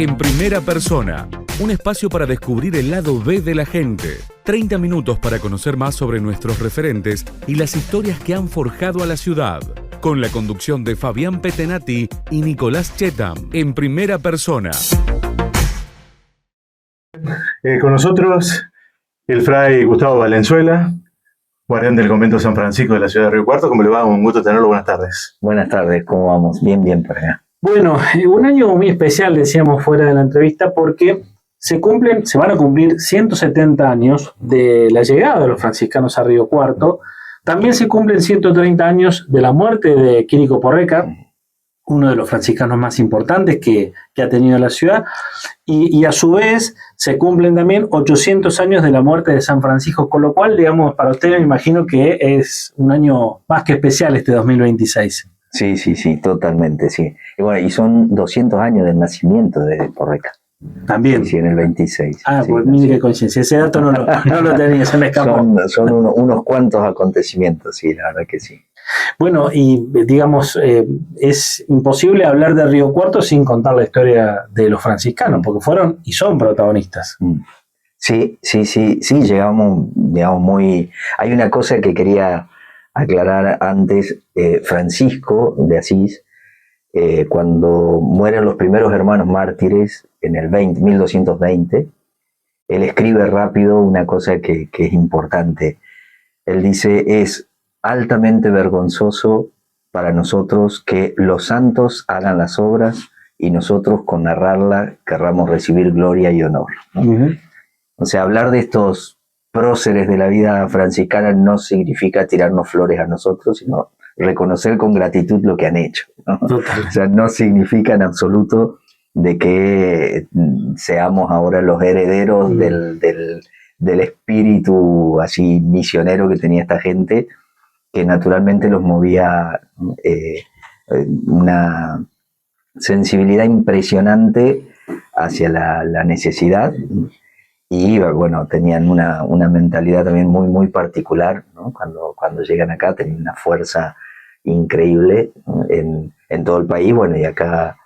En primera persona, un espacio para descubrir el lado B de la gente. 30 minutos para conocer más sobre nuestros referentes y las historias que han forjado a la ciudad. Con la conducción de Fabián Petenati y Nicolás Chetam. En primera persona. Con nosotros el fray Gustavo Valenzuela, guardián del convento San Francisco de la ciudad de Río Cuarto. ¿Cómo le va? Un gusto tenerlo. Buenas tardes. Buenas tardes, ¿cómo vamos? Bien por acá. Bueno, un año muy especial, decíamos fuera de la entrevista, porque se van a cumplir 170 años de la llegada de los franciscanos a Río Cuarto. También se cumplen 130 años de la muerte de Quirico Porreca, uno de los franciscanos más importantes que ha tenido la ciudad, y a su vez se cumplen también 800 años de la muerte de San Francisco, con lo cual, digamos, para usted me imagino que es un año más que especial este 2026. Sí, totalmente, sí. Y bueno, y son 200 años del nacimiento de Porreca. También. Sí, en el 26. Ah, sí, pues mire qué coincidencia. Ese dato no lo tenía, se me escapó. Son unos cuantos acontecimientos, sí, la verdad que sí. Bueno, y digamos, es imposible hablar de Río Cuarto sin contar la historia de los franciscanos, porque fueron y son protagonistas. Sí, llegamos, digamos, muy... Hay una cosa que quería aclarar antes. Francisco de Asís, cuando mueren los primeros hermanos mártires en el 1220, él escribe rápido una cosa que es importante. Él dice: es altamente vergonzoso para nosotros que los santos hagan las obras y nosotros con narrarla querramos recibir gloria y honor, ¿no? Uh-huh. O sea, hablar de estos próceres de la vida franciscana no significa tirarnos flores a nosotros, sino reconocer con gratitud lo que han hecho, ¿no? O sea, no significa en absoluto de que seamos ahora los herederos del espíritu así misionero que tenía esta gente, que naturalmente los movía una sensibilidad impresionante hacia la necesidad. Y bueno, tenían una mentalidad también muy particular, ¿no? Cuando llegan acá tenían una fuerza increíble, ¿no? en todo el país. Bueno, y acá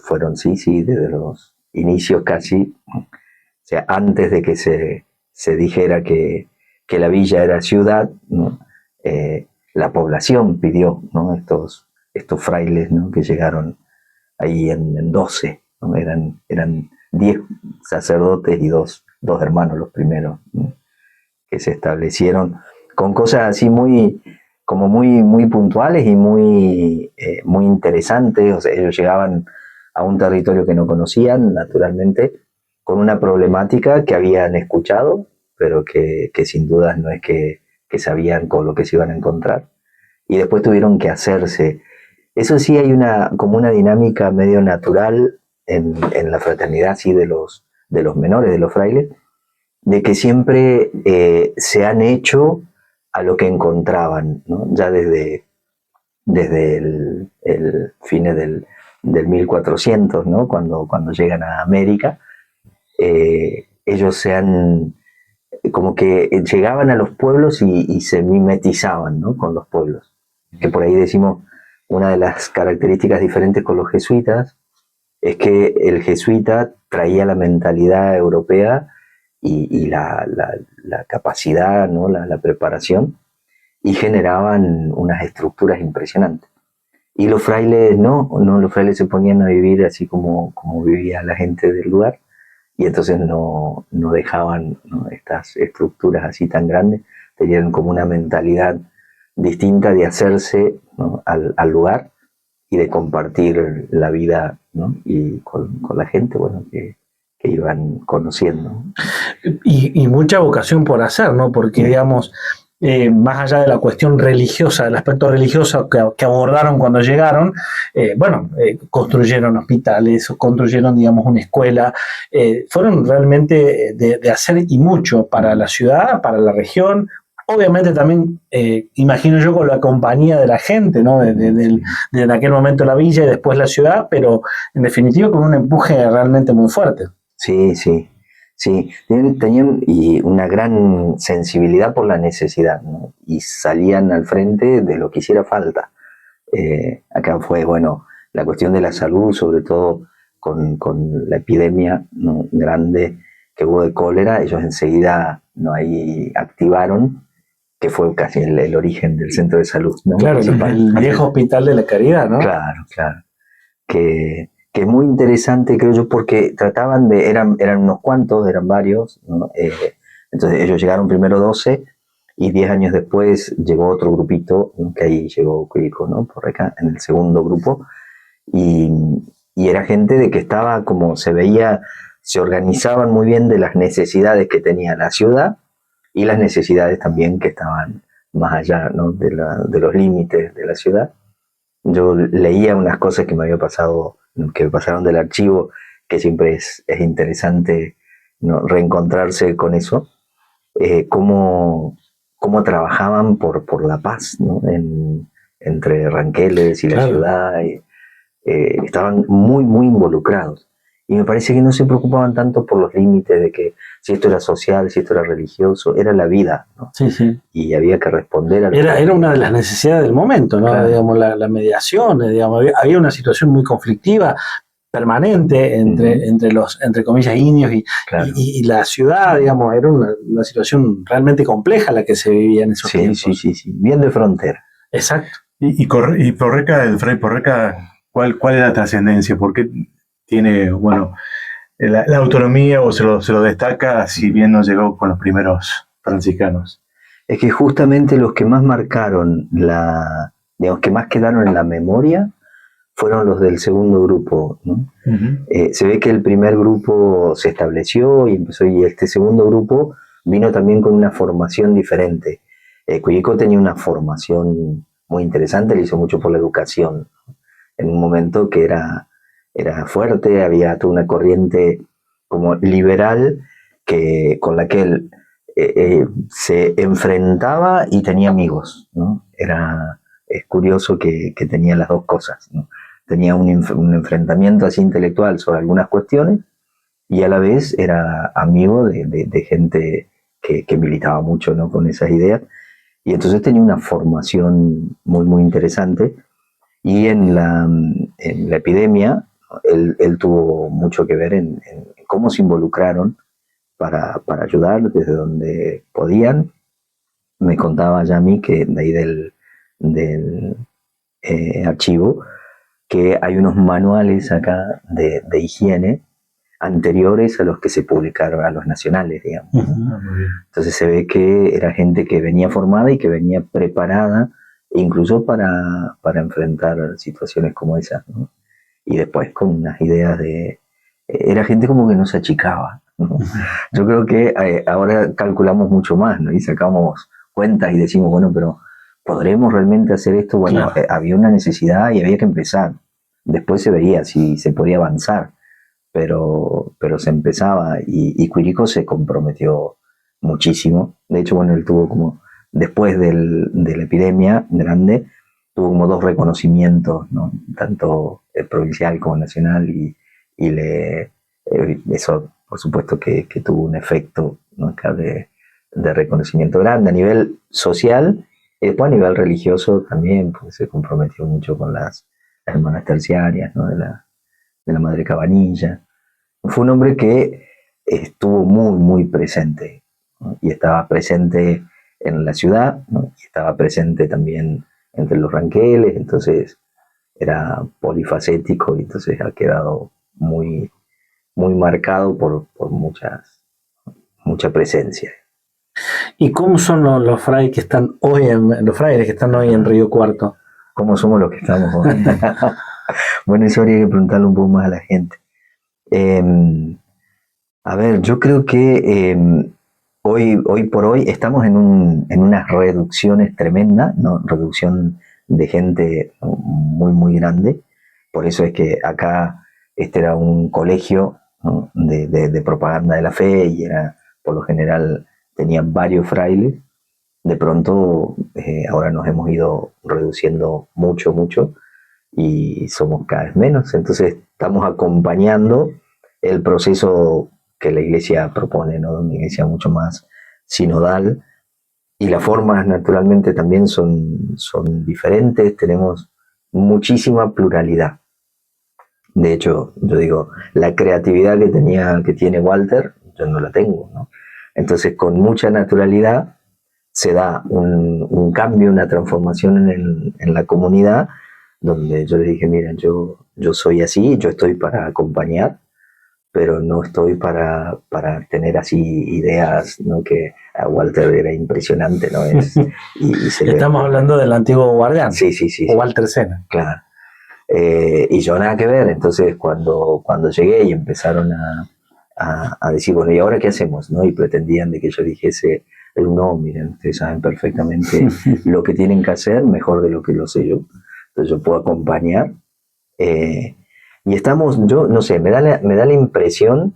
fueron, sí, desde los inicios casi, ¿no? O sea, antes de que se dijera que la villa era ciudad, ¿no? La población pidió, ¿no? Estos frailes, ¿no? Que llegaron ahí en 12, ¿no? Eran 10 sacerdotes y dos hermanos los primeros, ¿no? Que se establecieron con cosas así muy puntuales y muy interesantes. O sea, ellos llegaban a un territorio que no conocían, naturalmente, con una problemática que habían escuchado, pero que sin dudas no es que sabían con lo que se iban a encontrar. Y después tuvieron que hacerse. Eso sí, hay como una dinámica medio natural en la fraternidad, sí, de los menores, de los frailes, de que siempre se han hecho a lo que encontraban, ¿no? Ya desde el fines del 1400, ¿no? Cuando llegan a América, ellos como que llegaban a los pueblos y se mimetizaban, ¿no? Con los pueblos. Que por ahí decimos, una de las características diferentes con los jesuitas es que el jesuita traía la mentalidad europea y la capacidad, ¿no? la preparación, y generaban unas estructuras impresionantes. Y los frailes los frailes se ponían a vivir así como vivía la gente del lugar, y entonces no dejaban, ¿no? Estas estructuras así tan grandes. Tenían como una mentalidad distinta de hacerse, ¿no? al lugar y de compartir la vida, ¿no? Y con la gente, bueno, que iban conociendo. Y mucha vocación por hacer, ¿no? Porque, digamos, más allá de la cuestión religiosa, del aspecto religioso que abordaron cuando llegaron, construyeron hospitales, construyeron, digamos, una escuela, fueron realmente de hacer y mucho para la ciudad, para la región. Obviamente también, imagino yo, con la compañía de la gente, ¿no? De en aquel momento la villa y después la ciudad, pero en definitiva con un empuje realmente muy fuerte. Sí. Tenían una gran sensibilidad por la necesidad, ¿no? Y salían al frente de lo que hiciera falta. Acá fue, bueno, la cuestión de la salud, sobre todo con la epidemia, ¿no?, grande que hubo de cólera, ellos enseguida, ¿no?, ahí activaron, que fue casi el origen del centro de salud, ¿no? Claro, el viejo hospital de la Caridad, ¿no? Claro, claro. Que es muy interesante, creo yo, porque trataban eran unos cuantos, eran varios, ¿no? Entonces ellos llegaron primero 12 y 10 años después llegó otro grupito, ¿no?, que ahí llegó Quirico, ¿no?, por acá, en el segundo grupo, y, y era gente de que estaba como se veía, se organizaban muy bien de las necesidades que tenía la ciudad y las necesidades también que estaban más allá, ¿no?, de los límites de la ciudad. Yo leía unas cosas que me había pasado, que me pasaron del archivo, que siempre es interesante, ¿no?, reencontrarse con eso, cómo trabajaban por la paz, ¿no?, entre Ranqueles y la Claro. ciudad. Estaban muy, muy involucrados. Y me parece que no se preocupaban tanto por los límites de que si esto era social, si esto era religioso, era la vida, ¿no? Sí, sí. Y había que responder a lo Era una de las necesidades del momento, ¿no? Claro. Digamos, la mediación, digamos, había una situación muy conflictiva, permanente, entre comillas, indios Claro. y la ciudad, digamos, era una situación realmente compleja la que se vivía en esos tiempos. Sí, bien de frontera. Exacto. Y Porreca, el Fray Porreca, ¿cuál es la trascendencia? ¿Por qué tiene, bueno, la autonomía o se lo destaca, si bien no llegó con los primeros franciscanos? Es que justamente los que más marcaron digamos, que más quedaron en la memoria fueron los del segundo grupo, ¿no? Se ve que el primer grupo se estableció y empezó, y este segundo grupo vino también con una formación diferente. Quirico tenía una formación muy interesante, le hizo mucho por la educación, en un momento que era fuerte, había toda una corriente como liberal con la que él se enfrentaba y tenía amigos, ¿no? Es curioso que tenía las dos cosas, ¿no? Tenía un enfrentamiento así intelectual sobre algunas cuestiones y a la vez era amigo de gente que militaba mucho, ¿no?, con esas ideas. Y entonces tenía una formación muy, muy interesante. Y en la epidemia, él tuvo mucho que ver en cómo se involucraron para ayudar desde donde podían. Me contaba ya a mí que de ahí del archivo, que hay unos manuales acá de higiene anteriores a los que se publicaron, a los nacionales, digamos. Entonces se ve que era gente que venía formada y que venía preparada incluso para enfrentar situaciones como esas, ¿no? Y después con unas ideas era gente como que no se achicaba, ¿no? Yo creo que ahora calculamos mucho más, ¿no?, y sacamos cuentas y decimos, bueno, pero ¿podremos realmente hacer esto? Bueno, claro. Había una necesidad y había que empezar. Después se veía si se podía avanzar, pero se empezaba y Quirico se comprometió muchísimo. De hecho, bueno, él tuvo como, después de la epidemia grande, tuvo como 2 reconocimientos, ¿no?, tanto el provincial como el nacional, y eso, por supuesto, que tuvo un efecto, ¿no?, acá de reconocimiento grande a nivel social. Después a nivel religioso también, porque se comprometió mucho con las hermanas terciarias, ¿no?, de la Madre Cabanilla. Fue un hombre que estuvo muy, muy presente, ¿no?, y estaba presente en la ciudad, ¿no?, y estaba presente también entre los ranqueles, entonces era polifacético y entonces ha quedado muy, muy marcado por mucha presencia. ¿Y cómo son los frailes que están hoy en Río Cuarto? ¿Cómo somos los que estamos hoy? Bueno, eso habría que preguntarle un poco más a la gente. A ver, yo creo que hoy por hoy estamos en unas reducciones tremendas, ¿no?, reducción de gente muy, muy grande. Por eso es que acá este era un colegio, ¿no?, de propaganda de la fe, y era, por lo general, tenían varios frailes. De pronto, ahora nos hemos ido reduciendo mucho, mucho, y somos cada vez menos. Entonces estamos acompañando el proceso que la Iglesia propone, ¿no?, una iglesia mucho más sinodal, y las formas naturalmente también son diferentes. Tenemos muchísima pluralidad. De hecho, yo digo, la creatividad que tiene Walter, yo no la tengo, ¿no? Entonces, con mucha naturalidad se da un cambio, una transformación en la comunidad, donde yo les dije, miren, yo soy así, yo estoy para acompañar, pero no estoy para tener así ideas, ¿no? Que a Walter era impresionante, ¿no? Estamos hablando del antiguo guardián. Sí, sí, sí. O Walter Sena. Claro. Y yo nada que ver. Entonces, cuando llegué y empezaron a decir, bueno, ¿y ahora qué hacemos? ¿No? Y pretendían de que yo dijese, no, miren, ustedes saben perfectamente lo que tienen que hacer, mejor de lo que lo sé yo. Entonces yo puedo acompañar. Y estamos, yo no sé, me da la impresión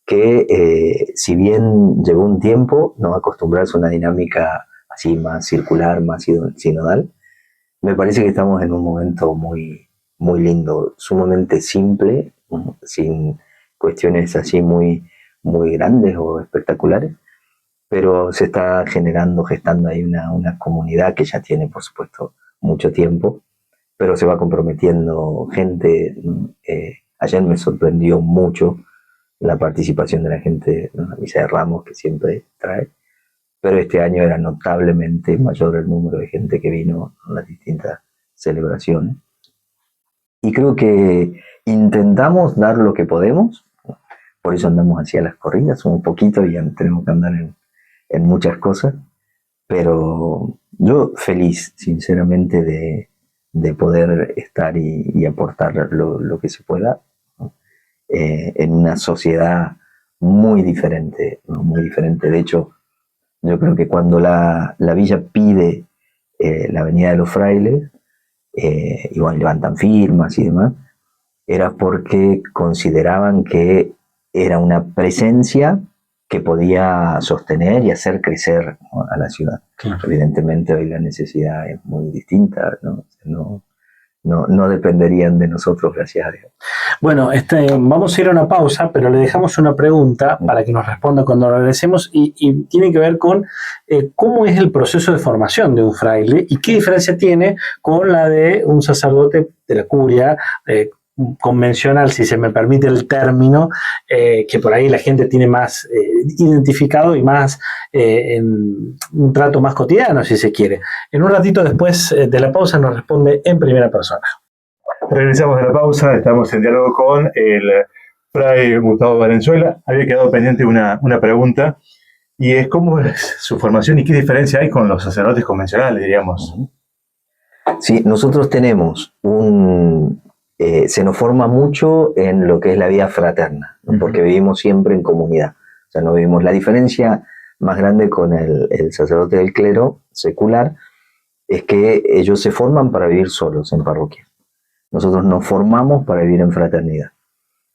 que si bien llevó un tiempo, ¿no? Acostumbrarse a una dinámica así más circular, más sinodal, me parece que estamos en un momento muy, muy lindo, sumamente simple, ¿no? Sin cuestiones así muy, muy grandes o espectaculares, pero se está gestando ahí una comunidad que ya tiene, por supuesto, mucho tiempo, pero se va comprometiendo gente. Ayer me sorprendió mucho la participación de la gente, ¿no? La misa de Ramos, que siempre trae, pero este año era notablemente mayor el número de gente que vino a las distintas celebraciones. Y creo que intentamos dar lo que podemos, por eso andamos hacia las corridas, un poquito, y tenemos que andar en muchas cosas, pero yo feliz, sinceramente, de poder estar y aportar lo que se pueda, ¿no? En una sociedad muy diferente, ¿no? Muy diferente. De hecho, yo creo que cuando la villa pide la Avenida de los Frailes, igual levantan firmas y demás, era porque consideraban que era una presencia que podía sostener y hacer crecer, ¿no? A la ciudad. Claro. Evidentemente hoy la necesidad es muy distinta, ¿no? No dependerían de nosotros, gracias a Dios. Bueno, vamos a ir a una pausa, pero le dejamos una pregunta para que nos responda cuando regresemos, y tiene que ver con cómo es el proceso de formación de un fraile y qué diferencia tiene con la de un sacerdote de la curia convencional, si se me permite el término, que por ahí la gente tiene más identificado y más en un trato más cotidiano, si se quiere. En un ratito después de la pausa nos responde en primera persona. Regresamos de la pausa, estamos en diálogo con el fray Gustavo Valenzuela. Había quedado pendiente una pregunta, y es cómo es su formación y qué diferencia hay con los sacerdotes convencionales, diríamos. Sí, nosotros tenemos se nos forma mucho en lo que es la vida fraterna, ¿no? Porque vivimos siempre en comunidad. O sea, no vivimos. La diferencia más grande con el sacerdote del clero secular es que ellos se forman para vivir solos en parroquia. Nosotros nos formamos para vivir en fraternidad.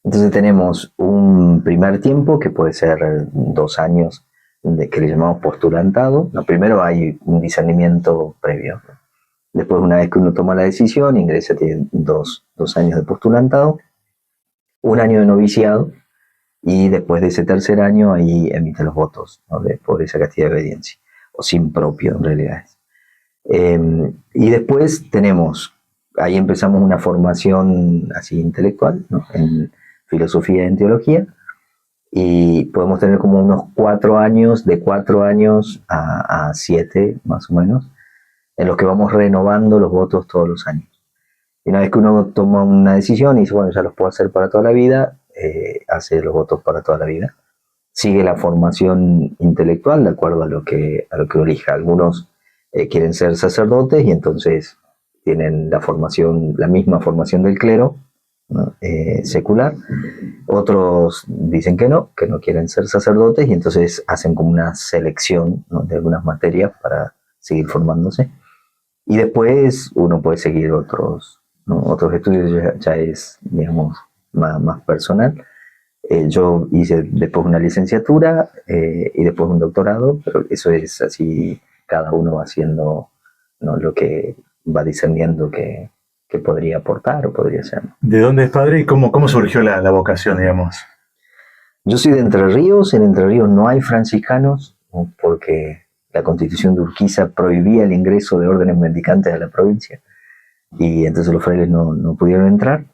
Entonces tenemos un primer tiempo que puede ser 2 años, que le llamamos postulantado. No, primero hay un discernimiento previo. Después, una vez que uno toma la decisión, ingresa, tiene 2 años de postulantado, 1 año de noviciado, y después de ese 3er año ahí emite los votos, ¿no? Por esa castidad de obediencia, o sin propio en realidad. Y después ahí empezamos una formación así intelectual, ¿no? En filosofía y en teología, y podemos tener como unos 4 años, de 4 años a 7 más o menos, en los que vamos renovando los votos todos los años. Y una vez que uno toma una decisión y dice, bueno, ya los puedo hacer para toda la vida, hace los votos para toda la vida. Sigue la formación intelectual de acuerdo a lo que elija. Algunos quieren ser sacerdotes y entonces tienen la misma formación del clero, ¿no? Secular. Otros dicen que no quieren ser sacerdotes, y entonces hacen como una selección, ¿no? De algunas materias para seguir formándose. Y después uno puede seguir otros estudios, ya es, digamos, más personal. Yo hice después una licenciatura y después un doctorado, pero eso es así, cada uno va haciendo, ¿no? Lo que va discerniendo que podría aportar o podría ser. ¿De dónde es padre y cómo surgió la vocación, digamos? Yo soy de Entre Ríos. En Entre Ríos no hay franciscanos, ¿no? Porque la Constitución de Urquiza prohibía el ingreso de órdenes mendicantes a la provincia, y entonces los frailes no pudieron entrar.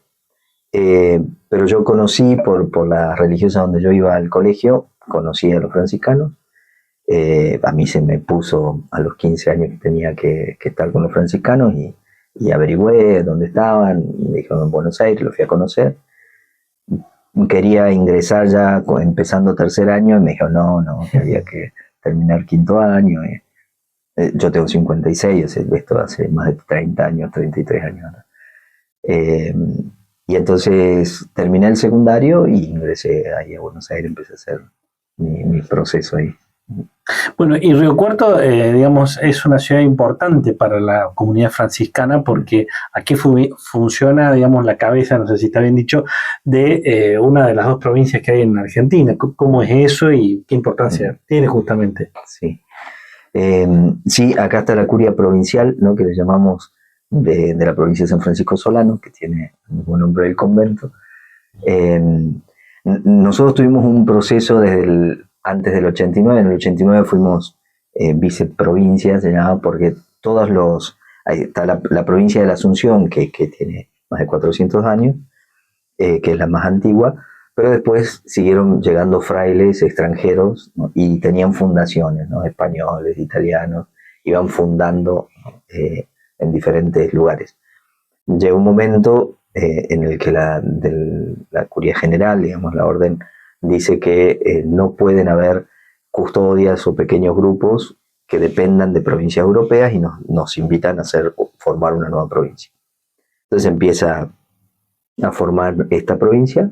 Pero yo conocí por la religiosa donde yo iba al colegio, conocí a los franciscanos. A mí se me puso a los 15 años que tenía que estar con los franciscanos y averigüé dónde estaban. Me dijeron en Buenos Aires, los fui a conocer. Quería ingresar ya empezando tercer año y me dijeron no, que había que terminar quinto año. Yo tengo 56, o sea, esto hace más de 30 años, 33 años. Y entonces terminé el secundario y ingresé ahí a Buenos Aires, empecé a hacer mi proceso ahí. Bueno, y Río Cuarto, digamos, es una ciudad importante para la comunidad franciscana porque aquí funciona, digamos, la cabeza, no sé si está bien dicho, de una de las dos provincias que hay en Argentina. ¿Cómo es eso y qué importancia tiene justamente? Sí. Sí, acá está la curia provincial, ¿no? Que le llamamos de la provincia de San Francisco Solano, que tiene el mismo nombre del convento. Nosotros tuvimos un proceso antes del 89. En el 89 fuimos viceprovincia, se llama, porque ahí está la provincia de la Asunción, que tiene más de 400 años, que es la más antigua, pero después siguieron llegando frailes extranjeros, ¿no? Y tenían fundaciones, ¿no? Españoles, italianos, iban fundando en diferentes lugares. Llegó un momento en el que la curia general, digamos, la orden, dice que no pueden haber custodias o pequeños grupos que dependan de provincias europeas y nos invitan a formar una nueva provincia. Entonces empieza a formar esta provincia.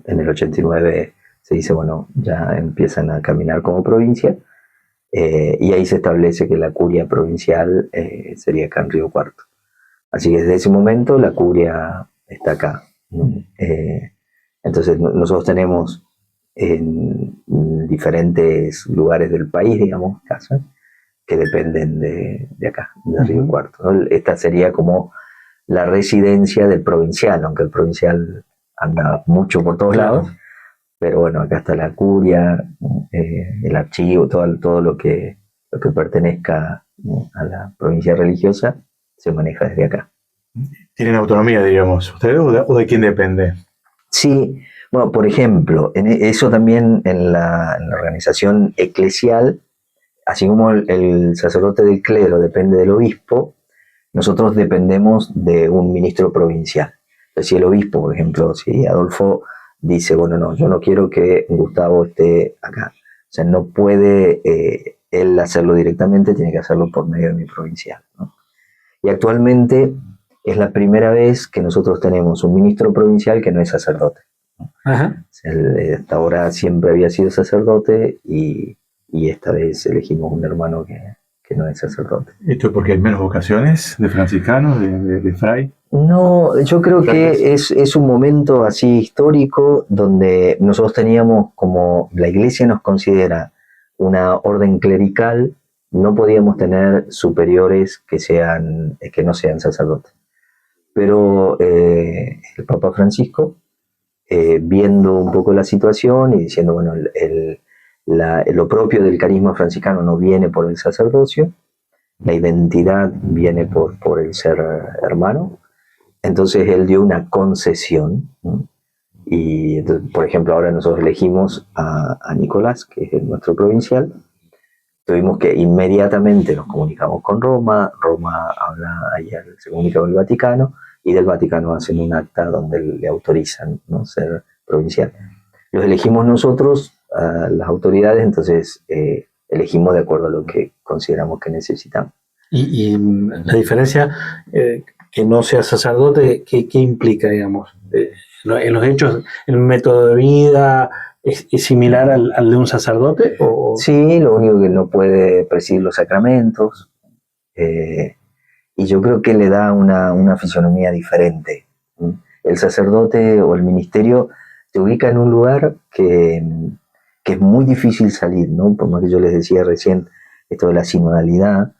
En el 89 se dice, bueno, ya empiezan a caminar como provincia, y ahí se establece que la curia provincial sería acá en Río Cuarto. Así que desde ese momento la curia está acá, ¿no? Entonces nosotros tenemos en diferentes lugares del país, digamos, casas que dependen de acá, de Río Cuarto, ¿no? Esta sería como la residencia del provincial, aunque el provincial anda mucho por todos lados, pero bueno, acá está la curia, el archivo, todo lo que pertenezca a la provincia religiosa se maneja desde acá. ¿Tienen autonomía, diríamos, ustedes o de quién depende? Sí, bueno, por ejemplo, eso también en la organización eclesial, así como el sacerdote del clero depende del obispo, nosotros dependemos de un ministro provincial. Entonces, si el obispo, por ejemplo, si Adolfo dice, bueno, no, yo no quiero que Gustavo esté acá, o sea, no puede él hacerlo directamente, tiene que hacerlo por medio de mi provincial, ¿no? Y actualmente es la primera vez que nosotros tenemos un ministro provincial que no es sacerdote. Ajá. Él, hasta ahora siempre había sido sacerdote y esta vez elegimos un hermano que no es sacerdote. ¿Esto es porque hay menos vocaciones de franciscanos, de fray? No, yo creo que es un momento así histórico donde nosotros teníamos, como la iglesia nos considera una orden clerical, no podíamos tener superiores que no sean sacerdotes. Pero el Papa Francisco, viendo un poco la situación y diciendo, bueno, lo propio del carisma franciscano no viene por el sacerdocio, la identidad viene por el ser hermano. Entonces él dio una concesión, ¿no? Y entonces, por ejemplo, ahora nosotros elegimos a Nicolás, que es nuestro provincial. Tuvimos que inmediatamente nos comunicamos con Roma se comunica con el Vaticano, y del Vaticano hacen un acta donde le autorizan, ¿no?, ser provincial. Los elegimos nosotros, las autoridades, entonces elegimos de acuerdo a lo que consideramos que necesitamos. Y la diferencia, que no sea sacerdote, ¿qué implica, digamos? En los hechos, el método de vida es similar al de un sacerdote, ¿o? Sí, lo único que no puede presidir los sacramentos, y yo creo que le da una fisonomía diferente. El sacerdote o el ministerio te ubica en un lugar que es muy difícil salir, ¿no? Por más que yo les decía recién esto de la sinodalidad,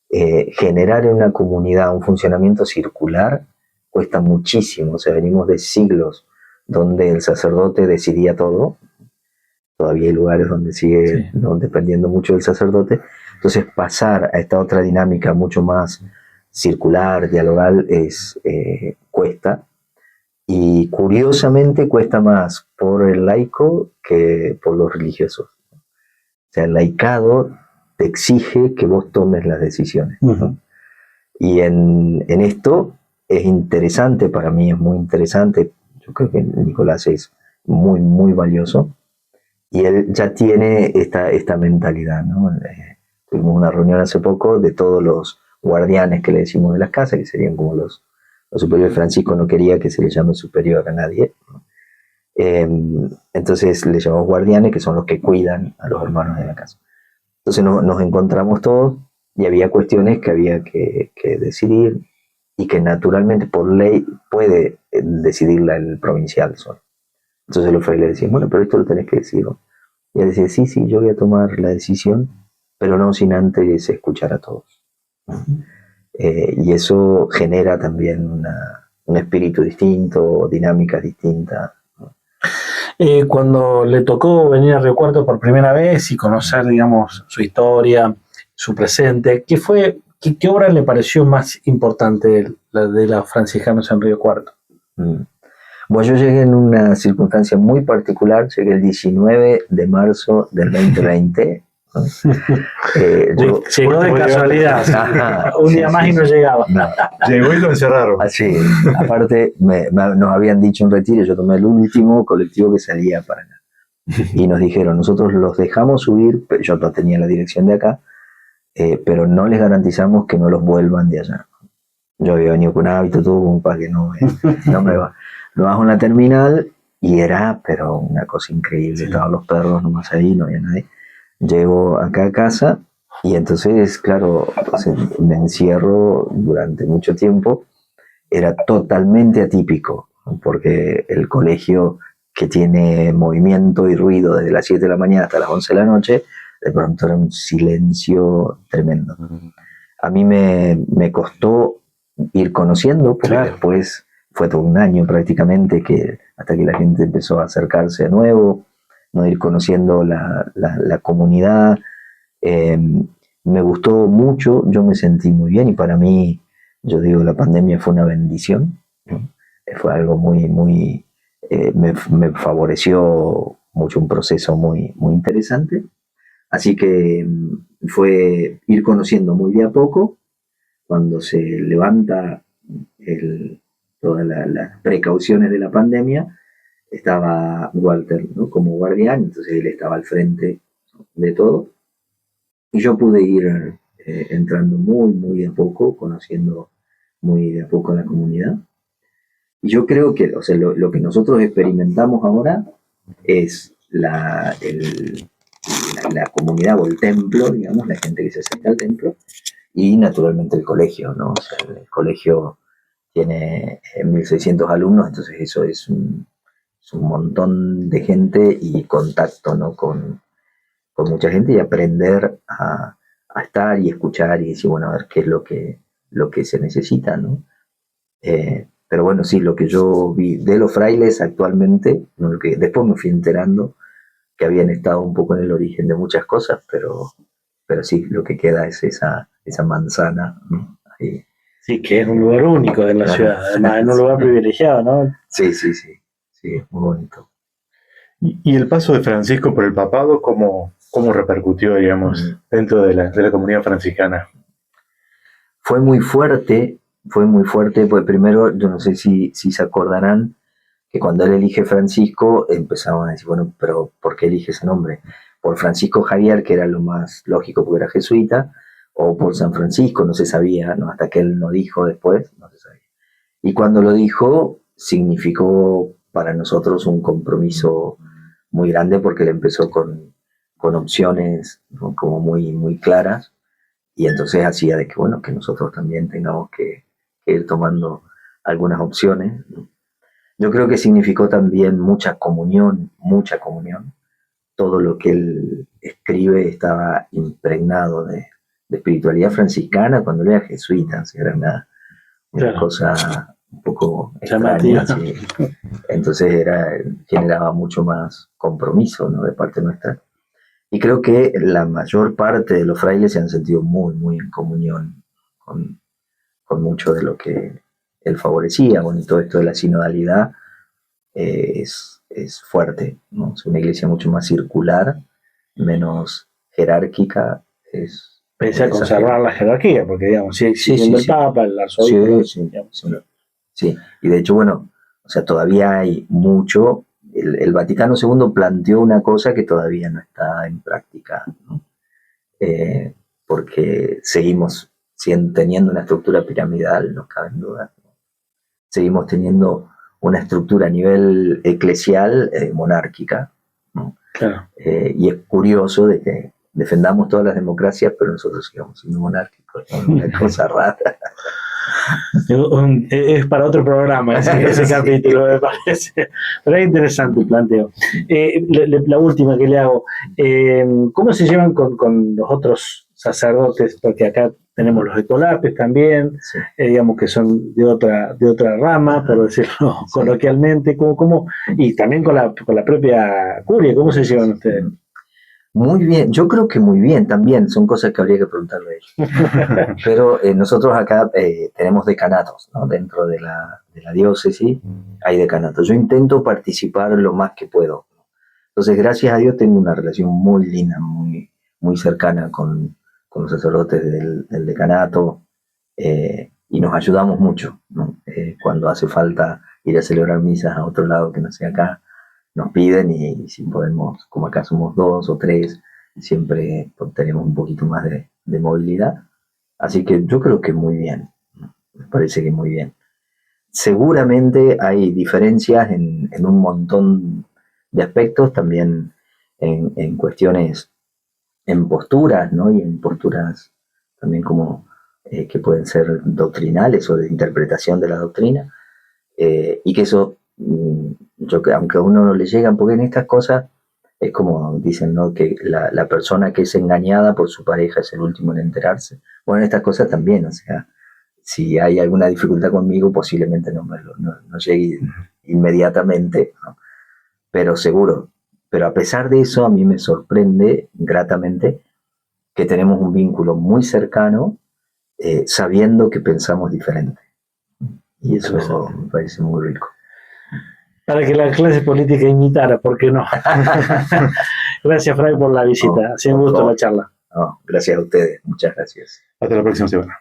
generar en una comunidad un funcionamiento circular cuesta muchísimo. O sea, venimos de siglos donde el sacerdote decidía todo. Todavía hay lugares donde sigue dependiendo mucho del sacerdote. Entonces, pasar a esta otra dinámica mucho más circular, dialogal, cuesta. Y curiosamente cuesta más por el laico que por los religiosos. O sea, el laicado te exige que vos tomes las decisiones, ¿no? Y en esto es interesante, para mí es muy interesante. Yo creo que Nicolás es muy, muy valioso. Y él ya tiene esta mentalidad, ¿no? Tuvimos una reunión hace poco de todos los guardianes que le decimos de las casas, que serían como los superiores. Francisco no quería que se le llame superior a nadie, ¿no? Entonces le llamamos guardianes, que son los que cuidan a los hermanos de la casa. Entonces nos encontramos todos y había cuestiones que había que decidir y que naturalmente por ley puede decidirla el provincial solo. Entonces los frailes decían, bueno, pero esto lo tenés que decir, ¿no? Y él decía, sí, yo voy a tomar la decisión, pero no sin antes escuchar a todos. Y eso genera también un espíritu distinto, dinámicas distintas. Cuando le tocó venir a Río Cuarto por primera vez y conocer, digamos, su historia, su presente, ¿qué obra le pareció más importante la de los franciscanos en Río Cuarto? Bueno, yo llegué en una circunstancia muy particular, llegué el 19 de marzo del 2020. Llegó de casualidad, un día más y no llegaba. No. Llegó y lo encerraron. Así, aparte nos habían dicho en retiro, yo tomé el último colectivo que salía para acá. Y nos dijeron, nosotros los dejamos subir, yo no tenía la dirección de acá, pero no les garantizamos que no los vuelvan de allá. Yo había venido con hábito, todo para que no me va. Lo bajo en la terminal y era, pero una cosa increíble. Sí. Estaban los perros nomás ahí, no había nadie. Llego acá a casa y entonces, claro, me encierro durante mucho tiempo. Era totalmente atípico, porque el colegio que tiene movimiento y ruido desde las 7 de la mañana hasta las 11 de la noche, de pronto era un silencio tremendo. A mí me costó ir conociendo, porque claro, después fue todo un año prácticamente hasta que la gente empezó a acercarse de nuevo, no ir conociendo la comunidad. Me gustó mucho, yo me sentí muy bien y para mí, yo digo, la pandemia fue una bendición, ¿no? Fue algo muy, me favoreció mucho, un proceso muy, muy interesante. Así que fue ir conociendo muy de a poco. Cuando se levanta todas las precauciones de la pandemia, estaba Walter, ¿no?, como guardián, entonces él estaba al frente de todo. Y yo pude ir entrando muy, muy de a poco, conociendo muy de a poco a la comunidad. Y yo creo que, o sea, lo que nosotros experimentamos ahora es la comunidad o el templo, digamos, la gente que se acerca al templo, y naturalmente el colegio, ¿no? O sea, el colegio tiene 1.600 alumnos, entonces eso es un montón de gente y contacto, ¿no?, con mucha gente, y aprender a estar y escuchar y decir, bueno, a ver qué es lo que se necesita, ¿no? Pero bueno, sí, lo que yo vi de los frailes actualmente, ¿no?, lo que después me fui enterando que habían estado un poco en el origen de muchas cosas, pero sí, lo que queda es esa manzana, ¿no? Ahí. Sí, que es un lugar único en la ciudad, además es un lugar privilegiado, ¿no? Sí, muy bonito. ¿Y el paso de Francisco por el papado, cómo repercutió, digamos, dentro de la comunidad franciscana? Fue muy fuerte, pues primero, yo no sé si se acordarán, que cuando él elige Francisco, empezaban a decir, bueno, pero ¿por qué elige ese nombre? Por Francisco Javier, que era lo más lógico porque era jesuita, o por San Francisco, no se sabía, ¿no? Hasta que él no dijo después, no se sabía. Y cuando lo dijo, significó para nosotros un compromiso muy grande, porque él empezó con opciones, ¿no?, como muy, muy claras, y entonces hacía de que, bueno, que nosotros también tengamos que ir tomando algunas opciones, ¿no? Yo creo que significó también mucha comunión. Todo lo que él escribe estaba impregnado de espiritualidad franciscana cuando él era jesuita, o sea, era una claro, cosa un poco extraña, sí. Entonces generaba mucho más compromiso, ¿no?, de parte nuestra. Y creo que la mayor parte de los frailes se han sentido muy, muy en comunión con mucho de lo que él favorecía. Bueno, y todo esto de la sinodalidad es fuerte, ¿no? Es una iglesia mucho más circular, menos jerárquica. Pese a conservar la jerarquía, porque digamos, sigue existiendo el Papa, el arzobispo. Sí, y de hecho, bueno, o sea, todavía hay mucho. El Vaticano II planteó una cosa que todavía no está en práctica, ¿no? Porque seguimos teniendo una estructura piramidal, no cabe duda, ¿no? Seguimos teniendo una estructura a nivel eclesial monárquica, ¿no? Claro. Y es curioso de que defendamos todas las democracias, pero nosotros sigamos siendo monárquicos, ¿no? Una cosa rara. Es para otro programa ese capítulo, me parece. Pero es interesante el planteo. La última que le hago, ¿cómo se llevan con los otros sacerdotes? Porque acá tenemos los ecolapes también, Sí. digamos que son de otra rama, por decirlo coloquialmente, y también con la propia curia, ¿cómo se llevan ustedes? Muy bien, yo creo que muy bien también, son cosas que habría que preguntarle a ellos. Pero nosotros acá tenemos decanatos, ¿no? Dentro de la diócesis hay decanatos. Yo intento participar lo más que puedo. Entonces, gracias a Dios, tengo una relación muy linda, muy, muy cercana con los sacerdotes del decanato, y nos ayudamos mucho, ¿no? Cuando hace falta ir a celebrar misas a otro lado que no sea acá, nos piden y si podemos, como acá somos 2 o 3, siempre tenemos un poquito más de movilidad. Así que yo creo que muy bien, ¿no? Me parece que muy bien. Seguramente hay diferencias en un montón de aspectos, también en cuestiones, en posturas, ¿no? Y en posturas también como que pueden ser doctrinales o de interpretación de la doctrina, y que eso, aunque a uno no le llegan, porque en estas cosas es como dicen, ¿no? Que la persona que es engañada por su pareja es el último en enterarse. Bueno, en estas cosas también, o sea, si hay alguna dificultad conmigo, posiblemente no llegue inmediatamente, ¿no? Pero seguro. Pero a pesar de eso, a mí me sorprende gratamente que tenemos un vínculo muy cercano, sabiendo que pensamos diferente. Y eso me parece muy rico. Para que la clase política imitara, ¿por qué no? Gracias, Fray, por la visita. Ha sido un gusto la charla. Gracias a ustedes. Muchas gracias. Hasta la próxima semana.